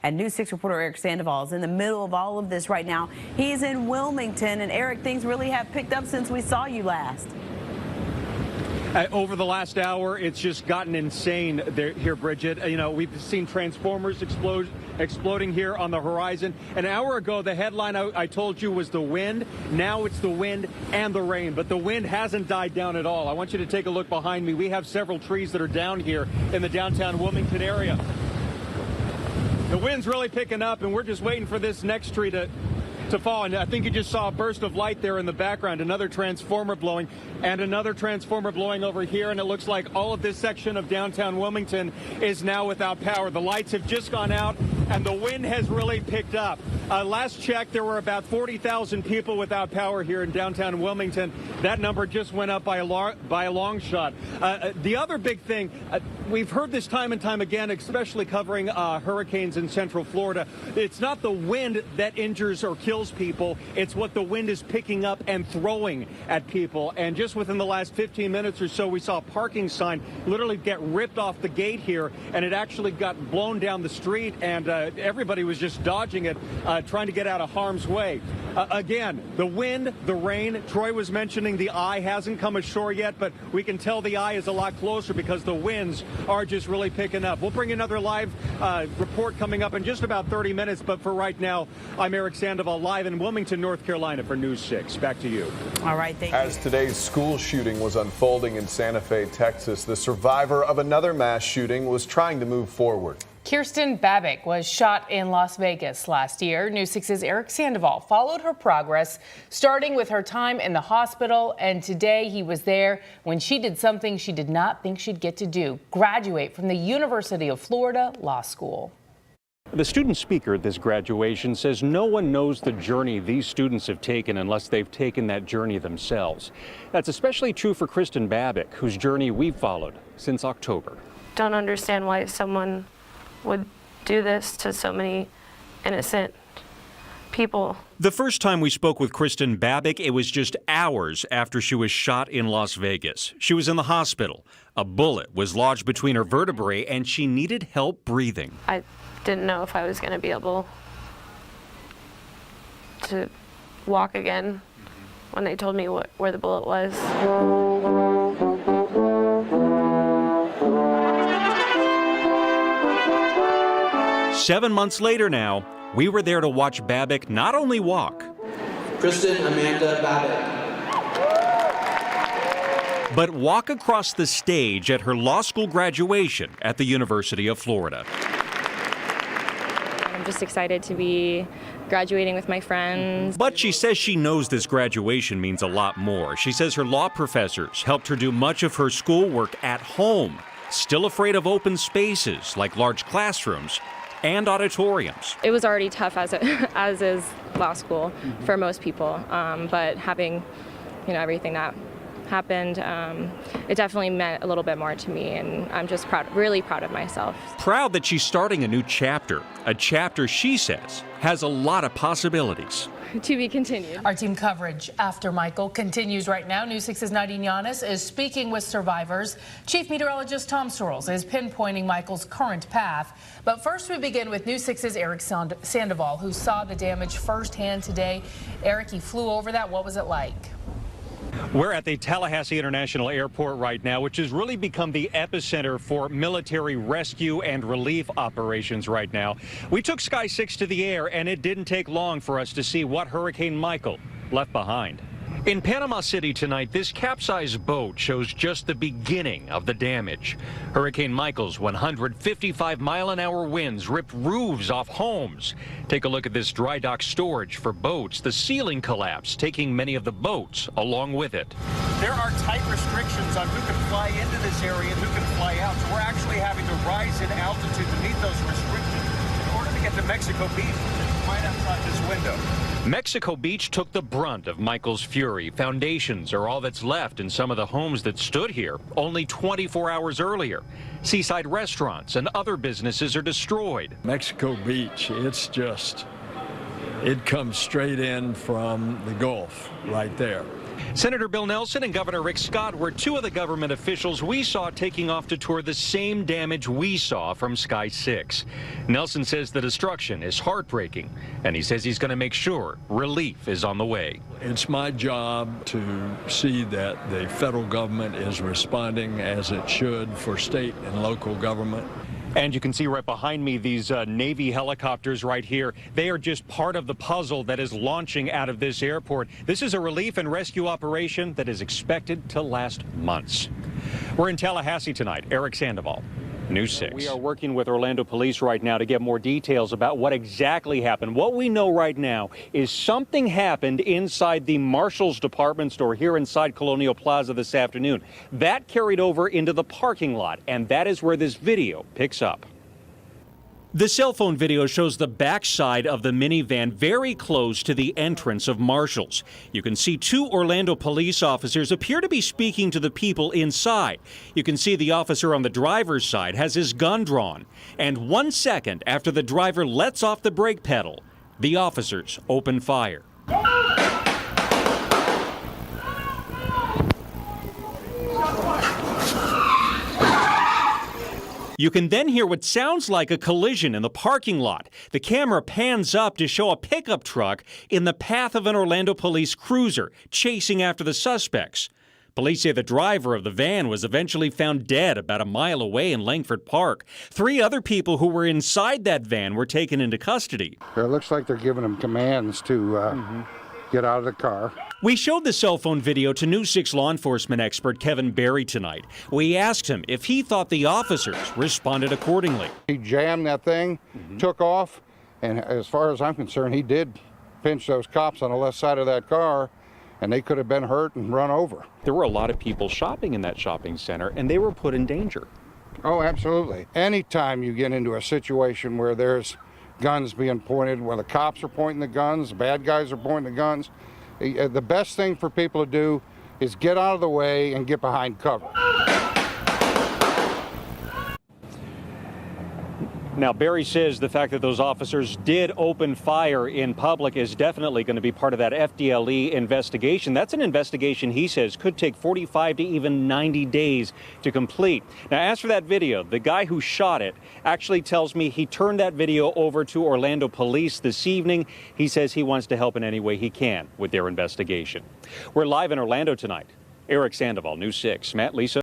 And News 6 reporter Erik Sandoval is in the middle of all of this right now. He's in Wilmington. And Erik, things really have picked up since we saw you last. Over the last hour, it's just gotten insane here, Bridget. You know, we've seen transformers exploding here on the horizon. An hour ago, the headline I told you was the wind. Now it's the wind and the rain, but the wind hasn't died down at all. I want you to take a look behind me. We have several trees that are down here in the downtown Wilmington area. The wind's really picking up, and we're just waiting for this next tree to fall. And I think you just saw a burst of light there in the background, another transformer blowing and another transformer blowing over here. And it looks like all of this section of downtown Wilmington is now without power. The lights have just gone out and the wind has really picked up. Last check, there were about 40,000 people without power here in downtown Wilmington. That number just went up by a long shot. The other big thing, we've heard this time and time again, especially covering hurricanes in central Florida. It's not the wind that injures or kills people. It's what the wind is picking up and throwing at people. And just within the last 15 minutes or so, we saw a parking sign literally get ripped off the gate here, and it actually got blown down the street, and everybody was just dodging it, trying to get out of harm's way. Again, the wind, the rain. Troy was mentioning the eye hasn't come ashore yet, but we can tell the eye is a lot closer because the winds are just really picking up. We'll bring another live report coming up in just about 30 minutes, but for right now, I'm Erik Sandoval, live in Wilmington, North Carolina for News 6. Back to you. All right, thank you. As today's school shooting was unfolding in Santa Fe, Texas, the survivor of another mass shooting was trying to move forward. Kirsten Babbitt was shot in Las Vegas last year. News 6's Erik Sandoval followed her progress, starting with her time in the hospital, and today he was there when she did something she did not think she'd get to do: graduate from the University of Florida Law School. The student speaker at this graduation says no one knows the journey these students have taken unless they've taken that journey themselves. That's especially true for Kirsten Babbitt, whose journey we've followed since October. Don't understand why someone would do this to so many innocent people. The first time we spoke with Kirsten Babbitt, it was just hours after she was shot in Las Vegas. She was in the hospital. A bullet was lodged between her vertebrae and she needed help breathing. I didn't know if I was going to be able to walk again when they told me where the bullet was. 7 months later now, we were there to watch Babbitt not only walk, Kristen Amanda Babbitt, but walk across the stage at her law school graduation at the University of Florida. I'm just excited to be graduating with my friends. But she says she knows this graduation means a lot more. She says her law professors helped her do much of her schoolwork at home, still afraid of open spaces like large classrooms and auditoriums. It was already tough as is law school for most people, but having, everything that happened, it definitely meant a little bit more to me, and I'm just really proud of myself. Proud that she's starting a new chapter, a chapter she says has a lot of possibilities. To be continued. Our team coverage after Michael continues right now. News 6's Nadine Yanis is speaking with survivors. Chief Meteorologist Tom Searles is pinpointing Michael's current path. But first we begin with News 6's Erik Sandoval, who saw the damage firsthand today. Erik, he flew over that. What was it like? We're at the Tallahassee International Airport right now, which has really become the epicenter for military rescue and relief operations right now. We took Sky 6 to the air, and it didn't take long for us to see what Hurricane Michael left behind. In Panama City tonight, this capsized boat shows just the beginning of the damage. Hurricane Michael's 155-mile-an-hour winds ripped roofs off homes. Take a look at this dry dock storage for boats. The ceiling collapsed, taking many of the boats along with it. There are tight restrictions on who can fly into this area and who can fly out, so we're actually having to rise in altitude to meet those restrictions in order to get to Mexico Beach, which is right outside this window. Mexico Beach took the brunt of Michael's fury. Foundations are all that's left in some of the homes that stood here only 24 hours earlier. Seaside restaurants and other businesses are destroyed. Mexico Beach, it comes straight in from the Gulf right there. Senator Bill Nelson and Governor Rick Scott were two of the government officials we saw taking off to tour the same damage we saw from Sky 6. Nelson says the destruction is heartbreaking, and he says he's going to make sure relief is on the way. It's my job to see that the federal government is responding as it should for state and local government. And you can see right behind me these Navy helicopters right here. They are just part of the puzzle that is launching out of this airport. This is a relief and rescue operation that is expected to last months. We're in Tallahassee tonight. Erik Sandoval, News 6. We are working with Orlando police right now to get more details about what exactly happened. What we know right now is something happened inside the Marshall's department store here inside Colonial Plaza this afternoon. That carried over into the parking lot, and that is where this video picks up. The cell phone video shows the backside of the minivan very close to the entrance of Marshall's. You can see two Orlando police officers appear to be speaking to the people inside. You can see the officer on the driver's side has his gun drawn. And 1 second after the driver lets off the brake pedal, the officers open fire. You can then hear what sounds like a collision in the parking lot. The camera pans up to show a pickup truck in the path of an Orlando police cruiser, chasing after the suspects. Police say the driver of the van was eventually found dead about a mile away in Langford Park. 3 other people who were inside that van were taken into custody. It looks like they're giving them commands to get out of the car. We showed the cell phone video to News 6 law enforcement expert Kevin Barry tonight. We asked him if he thought the officers responded accordingly. He jammed that thing, took off, and as far as I'm concerned, he did pinch those cops on the left side of that car, and they could have been hurt and run over. There were a lot of people shopping in that shopping center, and they were put in danger. Oh, absolutely. Anytime you get into a situation where there's guns being pointed, where the cops are pointing the guns, the bad guys are pointing the guns, the best thing for people to do is get out of the way and get behind cover. Now, Barry says the fact that those officers did open fire in public is definitely going to be part of that FDLE investigation. That's an investigation, he says, could take 45 to even 90 days to complete. Now, as for that video, the guy who shot it actually tells me he turned that video over to Orlando police this evening. He says he wants to help in any way he can with their investigation. We're live in Orlando tonight. Erik Sandoval, News 6. Matt, Lisa.